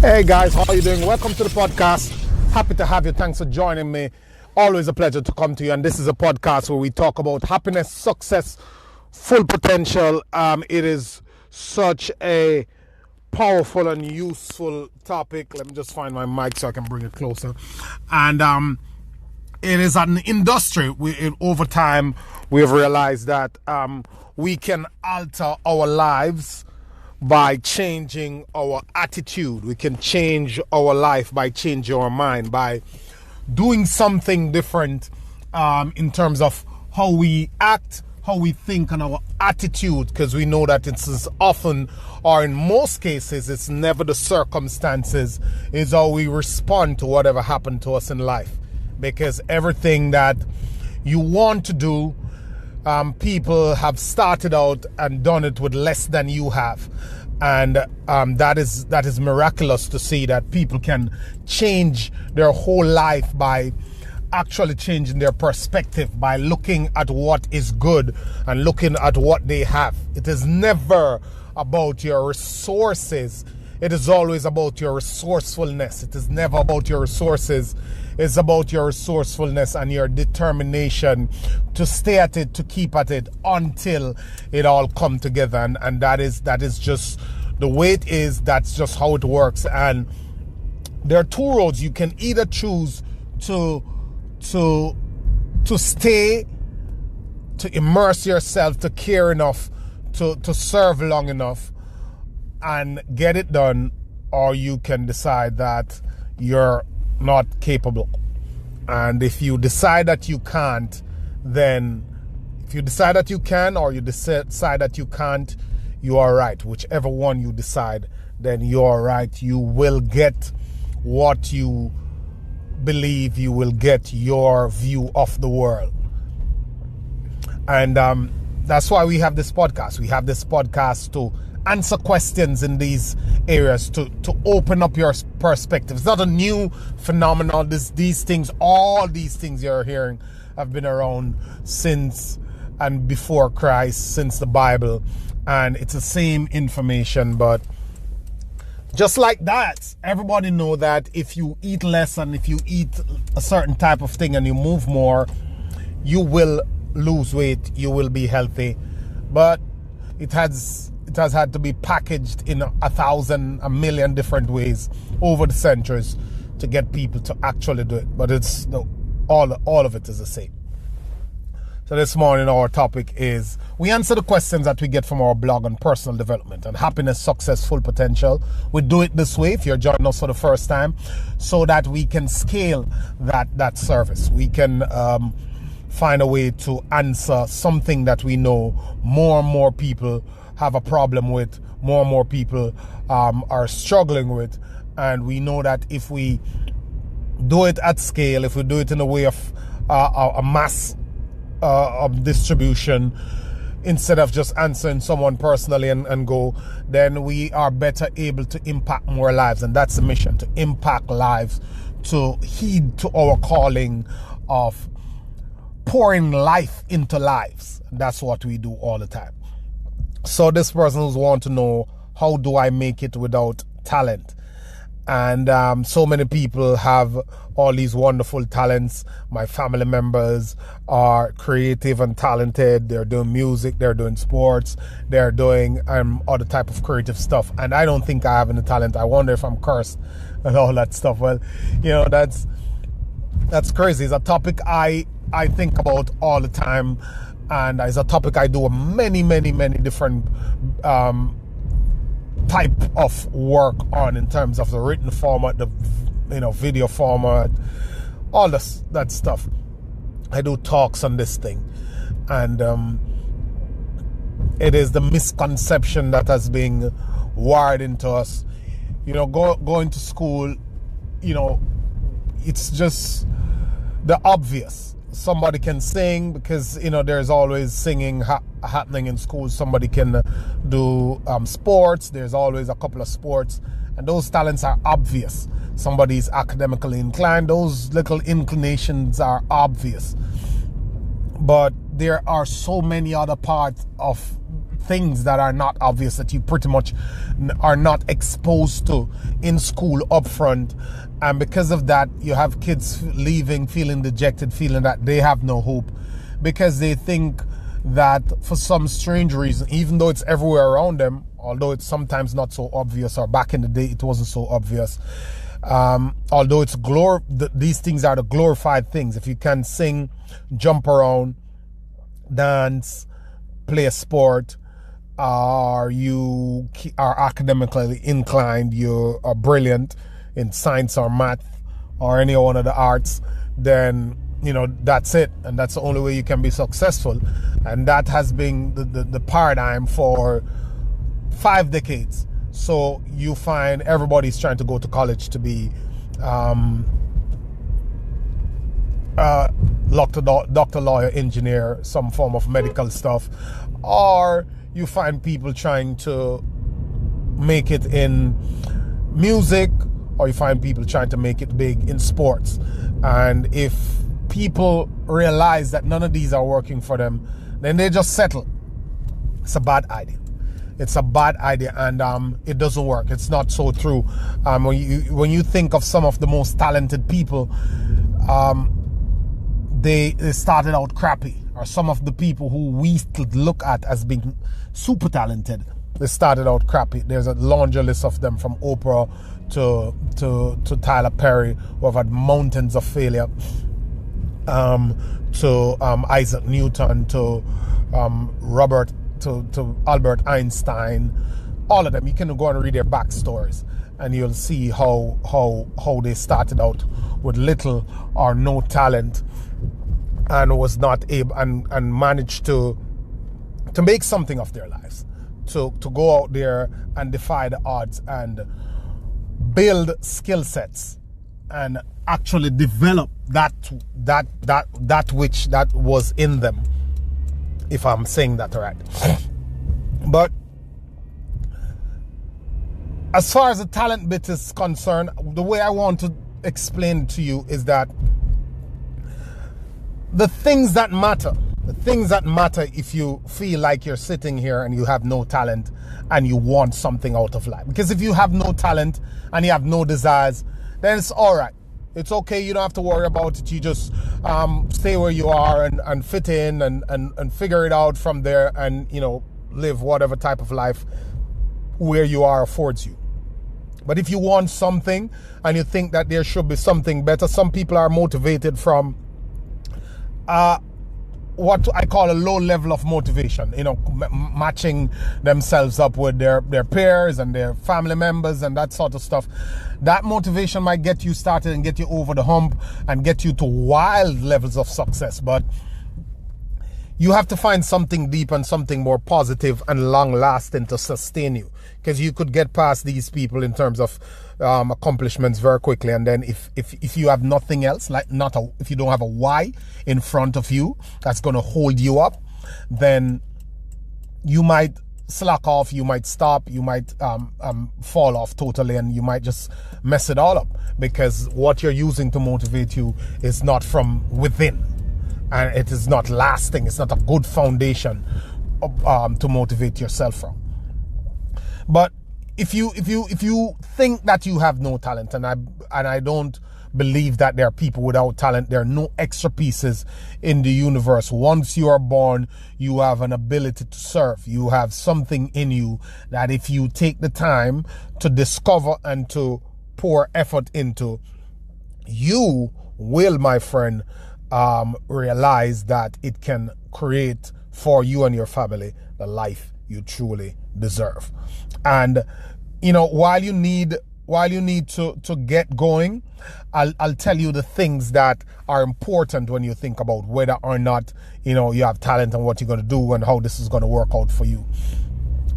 Hey guys, how are you doing? Welcome to the podcast. Happy to have you. Thanks for joining me. Always a pleasure to come to you. And this is a podcast where we talk about happiness, success, full potential. It is such a powerful and useful topic. Let me just find my mic so I can bring it closer. And it is an industry. Over time, we've realized that we can alter our lives by changing our attitude. We can change our life by changing our mind, by doing something different in terms of how we act, how we think, and our attitude, because we know that it's as often, or in most cases, it's never the circumstances, it's how we respond to whatever happened to us in life. Because everything that you want to do, people have started out and done it with less than you have. And that is miraculous to see that people can change their whole life by actually changing their perspective, by looking at what is good and looking at what they have. It is never about your resources. It is always about your resourcefulness. It is never about your resources. It's about your resourcefulness and your determination to stay at it, to keep at it until it all come together. And that is just the way it is. That's just how it works. And there are two roads. You can either choose to stay, to immerse yourself, to care enough, to serve long enough and get it done, or you can decide that you're not capable. And if you decide that you can't, then if you decide that you can, or you decide that you can't, you are right. Whichever one you decide, then you are right. You will get what you believe. You will get your view of the world. And that's why we have this podcast. We have this podcast to answer questions in these areas, to open up your perspective. It's not a new phenomenon. All these things you're hearing have been around since and before Christ, since the Bible. And it's the same information, but just like that, everybody know that if you eat less and if you eat a certain type of thing and you move more, you will lose weight, you will be healthy. But it has had to be packaged in a million different ways over the centuries to get people to actually do it. But all of it is the same. So this morning our topic is, we answer the questions that we get from our blog on personal development and happiness, success, full potential. We do it this way, if you're joining us for the first time, so that we can scale that service. We can find a way to answer something that we know more and more people have a problem with, more and more people are struggling with. And we know that if we do it at scale, if we do it in a way of a mass of distribution, instead of just answering someone personally and go, then we are better able to impact more lives. And that's the mission, to impact lives, to heed to our calling of pouring life into lives. And that's what we do all the time. So this person who's want to know, how do I make it without talent? And so many people have all these wonderful talents. My family members are creative and talented. They're doing music, they're doing sports, they're doing other type of creative stuff. And I don't think I have any talent. I wonder if I'm cursed and all that stuff. Well, that's crazy. It's a topic I think about all the time. And it's a topic I do many different type of work on, in terms of the written format, the video format, all that stuff. I do talks on this thing, and it is the misconception that has been wired into us. Going to school, it's just the obvious. Somebody can sing because there's always singing happening in school. Somebody can do sports. There's always a couple of sports, and those talents are obvious. Somebody's academically inclined. Those little inclinations are obvious. But there are so many other parts of things that are not obvious, that you pretty much are not exposed to in school up front. And because of that, you have kids leaving, feeling dejected, feeling that they have no hope, because they think that for some strange reason, even though it's everywhere around them, although it's sometimes not so obvious, or back in the day it wasn't so obvious, although it's these things are the glorified things. If you can sing, jump around, dance, play a sport, or you are academically inclined, you are brilliant in science or math or any one of the arts, then that's it, and that's the only way you can be successful. And that has been the paradigm for 5 decades. So you find everybody's trying to go to college to be doctor, lawyer, engineer, some form of medical stuff, or you find people trying to make it in music, or you find people trying to make it big in sports. And if people realize that none of these are working for them, then they just settle. It's a bad idea. It's a bad idea, and it doesn't work. It's not so true. When you think of some of the most talented people, they started out crappy. Or some of the people who we look at as being super talented, they started out crappy. There's a laundry list of them, from Oprah to Tyler Perry, who have had mountains of failure, to Isaac Newton, to Robert, to Albert Einstein. All of them, you can go and read their backstories, and you'll see how they started out with little or no talent, and was not able and managed to make something of their lives, to go out there and defy the odds and build skill sets and actually develop that which was in them, if I'm saying that right. But as far as the talent bit is concerned, the way I want to explain to you is that the things that matter if you feel like you're sitting here and you have no talent and you want something out of life. Because if you have no talent and you have no desires, then it's all right. It's okay. You don't have to worry about it. You just stay where you are and fit in and figure it out from there, and live whatever type of life where you are affords you. But if you want something and you think that there should be something better, some people are motivated from what I call a low level of motivation, matching themselves up with their peers and their family members and that sort of stuff. That motivation might get you started and get you over the hump and get you to wild levels of success. But you have to find something deep and something more positive and long lasting to sustain you, because you could get past these people in terms of accomplishments very quickly, and then if you have nothing else, if you don't have a why in front of you that's going to hold you up, then you might slack off, you might stop, you might fall off totally, and you might just mess it all up, because what you're using to motivate you is not from within, and it is not lasting. It's not a good foundation to motivate yourself from. But if you think that you have no talent, and I don't believe that there are people without talent. There are no extra pieces in the universe. Once you are born, you have an ability to serve. You have something in you that if you take the time to discover and to pour effort into, you will, my friend, realize that it can create for you and your family the life you truly deserve. And while you need to get going, I'll tell you the things that are important when you think about whether or not you have talent and what you're going to do and how this is going to work out for you.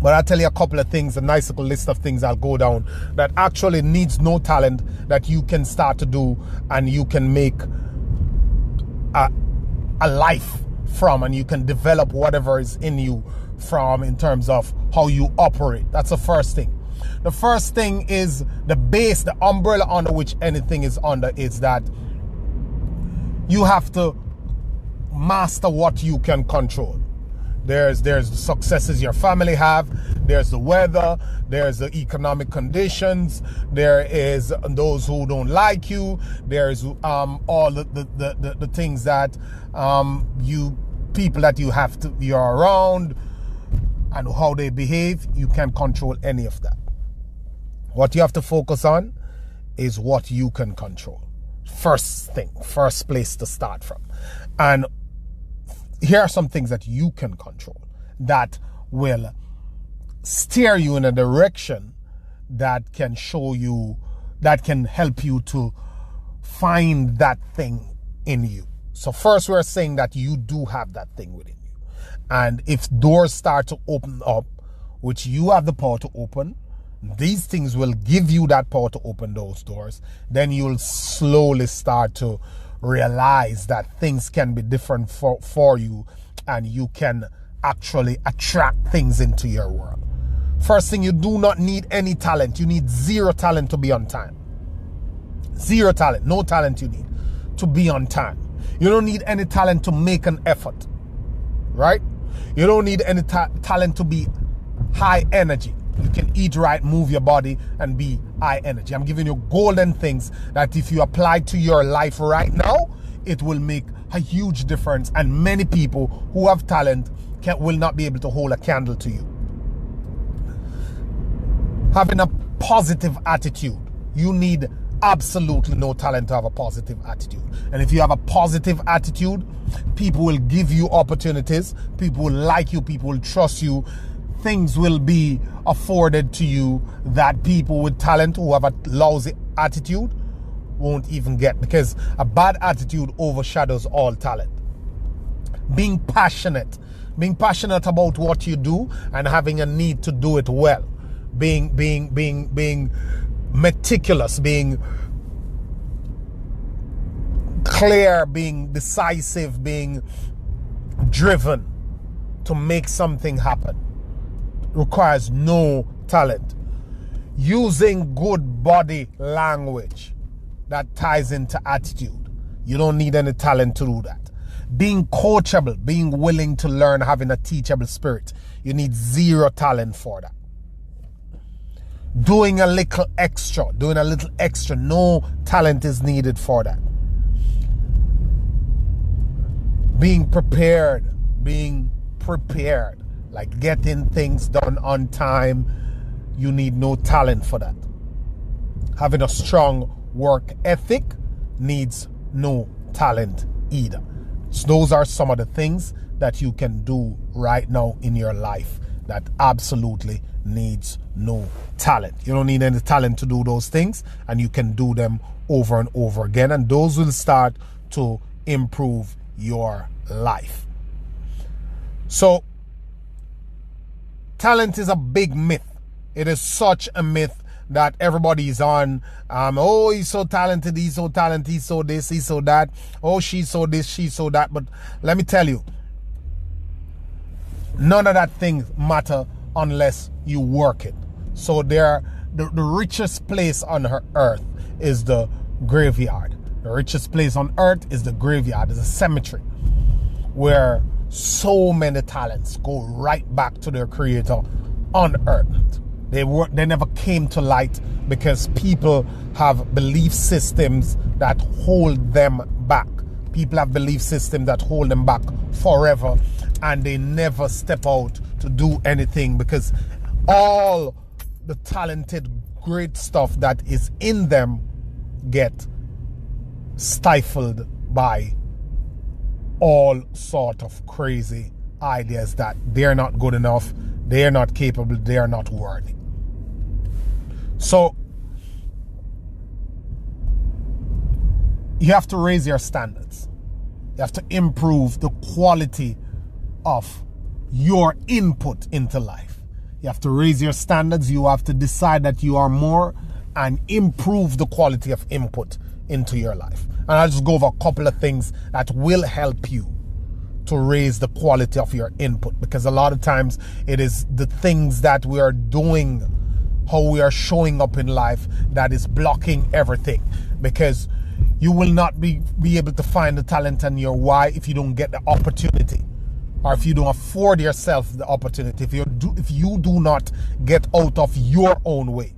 But I'll tell you a couple of things, a nice little list of things I'll go down that actually needs no talent, that you can start to do and you can make a life from, and you can develop whatever is in you from, in terms of how you operate. That's the first thing. The first thing is the base, the umbrella under which anything is under, is that you have to master what you can control. There's the successes your family have. There's the weather. There's the economic conditions. There is those who don't like you. There's all the things that you people that you're around and how they behave. You can't control any of that. What you have to focus on is what you can control. First place to start from. And here are some things that you can control that will steer you in a direction that can show you, that can help you to find that thing in you. So first, we're saying that you do have that thing within you. And if doors start to open up, which you have the power to open, these things will give you that power to open those doors. Then you'll slowly start to realize that things can be different for you, and you can actually attract things into your world. First thing, you do not need any talent. You need zero talent to be on time. Zero talent, no talent you need to be on time. You don't need any talent to make an effort, right? You don't need any talent to be high energy. You can eat right, move your body, and be high energy. I'm giving you golden things that if you apply to your life right now, it will make a huge difference. And many people who have talent will not be able to hold a candle to you. Having a positive attitude. You need absolutely no talent to have a positive attitude. And if you have a positive attitude, people will give you opportunities. People will like you. People will trust you. Things will be afforded to you that people with talent who have a lousy attitude won't even get, because a bad attitude overshadows all talent. Being passionate about what you do and having a need to do it well. Being meticulous, being clear, being decisive, being driven to make something happen requires no talent. Using good body language that ties into attitude. You don't need any talent to do that. Being coachable, being willing to learn, having a teachable spirit. You need zero talent for that. Doing a little extra, no talent is needed for that. Being prepared, like getting things done on time, you need no talent for that. Having a strong work ethic needs no talent either. So those are some of the things that you can do right now in your life that absolutely needs no talent. You don't need any talent to do those things, and you can do them over and over again, and those will start to improve your life. So talent is a big myth. It is such a myth that everybody's on. Oh, he's so talented, he's so talented, he's so this, he's so that. Oh, she's so this, she's so that. But let me tell you, none of that things matter unless you work it. So the richest place on earth is the graveyard. The richest place on earth is the graveyard, is a cemetery where so many talents go right back to their creator unearned. They never came to light because people have belief systems that hold them back. People have belief systems that hold them back forever, and they never step out to do anything because all the talented, great stuff that is in them get stifled by all sort of crazy ideas that they're not good enough, they're not capable, they're not worthy. So you have to raise your standards. You have to improve the quality of your input into life. You have to raise your standards. You have to decide that you are more and improve the quality of input into your life. And I'll just go over a couple of things that will help you to raise the quality of your input, because a lot of times it is the things that we are doing, how we are showing up in life, that is blocking everything. Because you will not be able to find the talent in your why if you don't get the opportunity or if you don't afford yourself the opportunity, if you do not get out of your own way.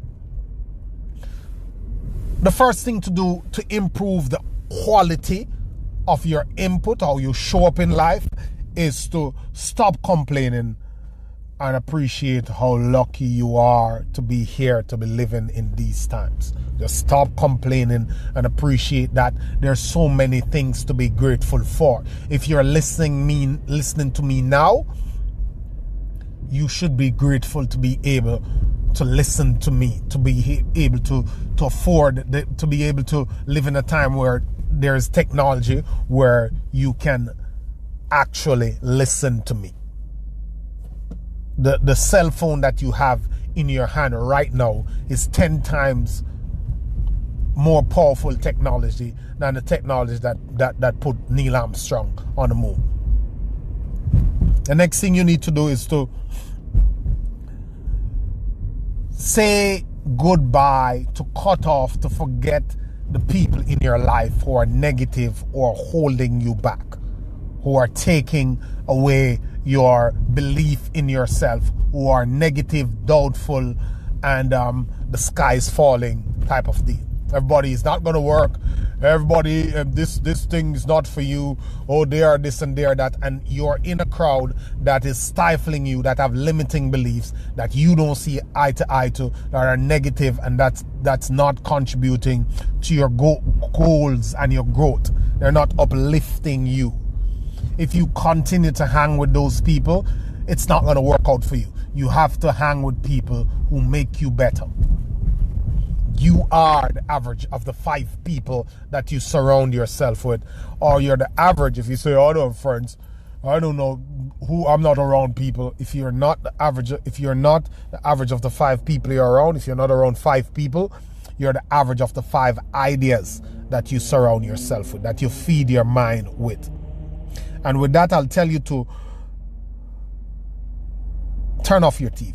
The first thing to do to improve the quality of your input, how you show up in life, is to stop complaining and appreciate how lucky you are to be here, to be living in these times. Just stop complaining and appreciate that there's so many things to be grateful for. If you're listening to me now, you should be grateful to be able to listen to me, to be able to afford, to be able to live in a time where there's technology where you can actually listen to me. The cell phone that you have in your hand right now is 10 times more powerful technology than the technology that put Neil Armstrong on the moon. The next thing you need to do is to say goodbye, to cut off, to forget the people in your life who are negative or holding you back, who are taking away your belief in yourself, who are negative, doubtful, and the sky's falling type of deal. Everybody is not going to work. Everybody, this thing is not for you. Oh, they are this and they are that. And you're in a crowd that is stifling you, that have limiting beliefs, that you don't see eye to eye to, that are negative, and that's not contributing to your goals and your growth. They're not uplifting you. If you continue to hang with those people, it's not going to work out for you. You have to hang with people who make you better. You are the average of the 5 people that you surround yourself with. Or you're the average. If you say, I don't have friends, I don't know who, I'm not around people. If you're not the average of the 5 people you're around, if you're not around 5 people, you're the average of the 5 ideas that you surround yourself with, that you feed your mind with. And with that, I'll tell you to turn off your TV.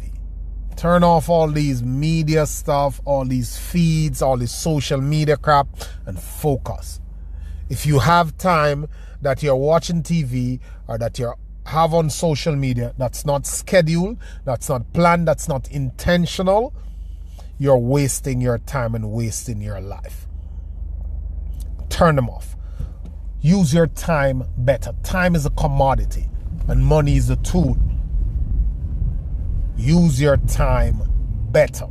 Turn off all these media stuff, all these feeds, all this social media crap, and focus. If you have time that you're watching TV or that you have on social media that's not scheduled, that's not planned, that's not intentional, you're wasting your time and wasting your life. Turn them off. Use your time better. Time is a commodity and money is a tool. Use your time better.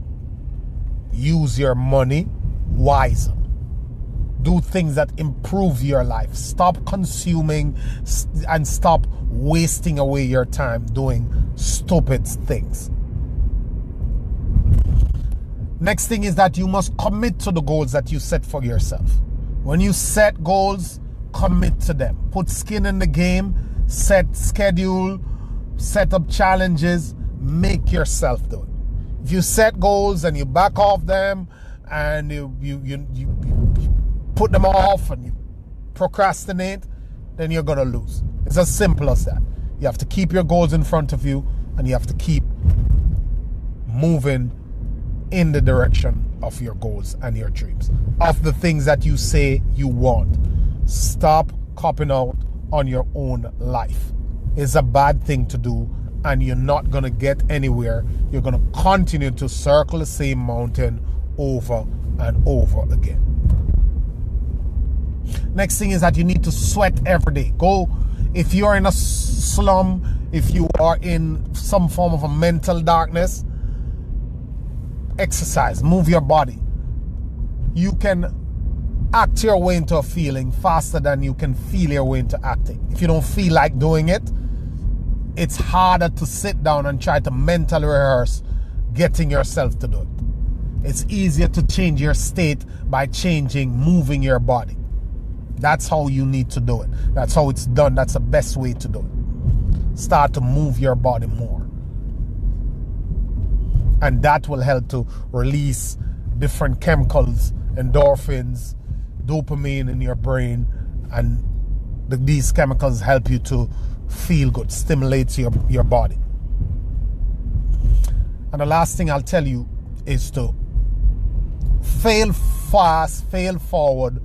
Use your money wiser. Do things that improve your life. Stop consuming and stop wasting away your time doing stupid things. Next thing is that you must commit to the goals that you set for yourself. When you set goals, commit to them. Put skin in the game, set schedule, set up challenges, make yourself do it. If you set goals and you back off them and you put them off and you procrastinate, then you're going to lose. It's as simple as that. You have to keep your goals in front of you and you have to keep moving in the direction of your goals and your dreams, of the things that you say you want. Stop copping out on your own life. It's a bad thing to do, and you're not going to get anywhere. You're going to continue to circle the same mountain over and over again. Next thing is that you need to sweat every day. Go, if you're in a slum, if you are in some form of a mental darkness, exercise, move your body. You can act your way into a feeling faster than you can feel your way into acting. If you don't feel like doing it, it's harder to sit down and try to mentally rehearse getting yourself to do it. It's easier to change your state by moving your body. That's how you need to do it. That's how it's done. That's the best way to do it. Start to move your body more. And that will help to release different chemicals, endorphins, dopamine in your brain. And these chemicals help you to feel good, stimulates your body. And the last thing I'll tell you is to fail fast, fail forward.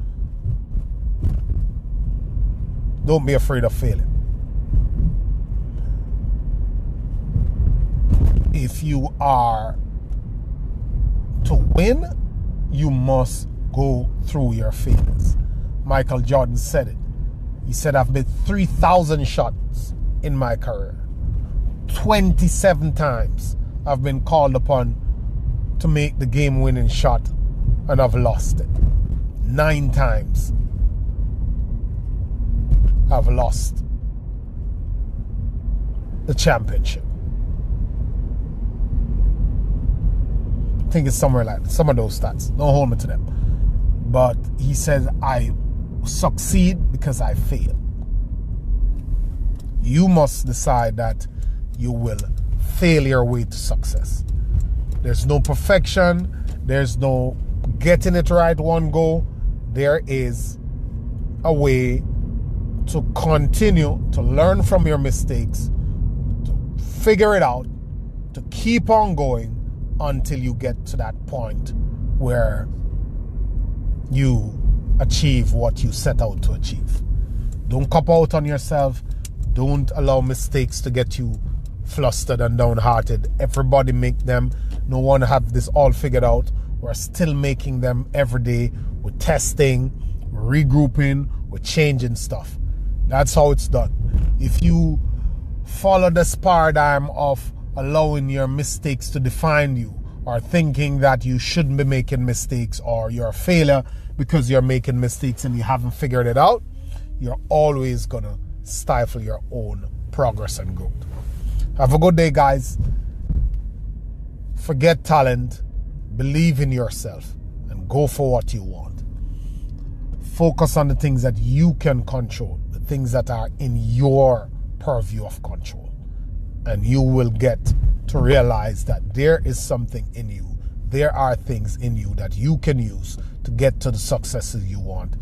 Don't be afraid of failing. if you are to win, you must go through your failures. Michael Jordan said it. He said, I've made 3,000 shots in my career. 27 times I've been called upon to make the game-winning shot, and I've lost it. 9 times I've lost the championship. I think it's somewhere like some of those stats. Don't hold me to them. But he says, I succeed because I fail. You must decide that you will fail your way to success. There's no perfection. There's no getting it right one go. There is a way to continue to learn from your mistakes, to figure it out, to keep on going until you get to that point where you achieve what you set out to achieve. Don't cop out on yourself. Don't allow mistakes to get you flustered and downhearted. Everybody make them. No one have this all figured out. We're still making them every day. We're testing, we're regrouping, we're changing stuff. That's how it's done. If you follow this paradigm of allowing your mistakes to define you, or thinking that you shouldn't be making mistakes, or you're a failure because you're making mistakes and you haven't figured it out, you're always gonna stifle your own progress and growth. Have a good day, guys. Forget talent, believe in yourself, and go for what you want. Focus on the things that you can control, the things that are in your purview of control, and you will get to realize that there is something in you. There are things in you that you can use to get to the successes you want,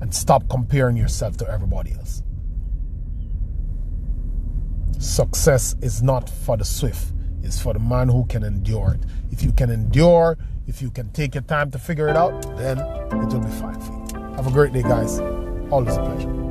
and stop comparing yourself to everybody else. Success is not for the swift. It's for the man who can endure it. If you can endure, if you can take your time to figure it out, then it will be fine for you. Have a great day, guys. Always a pleasure.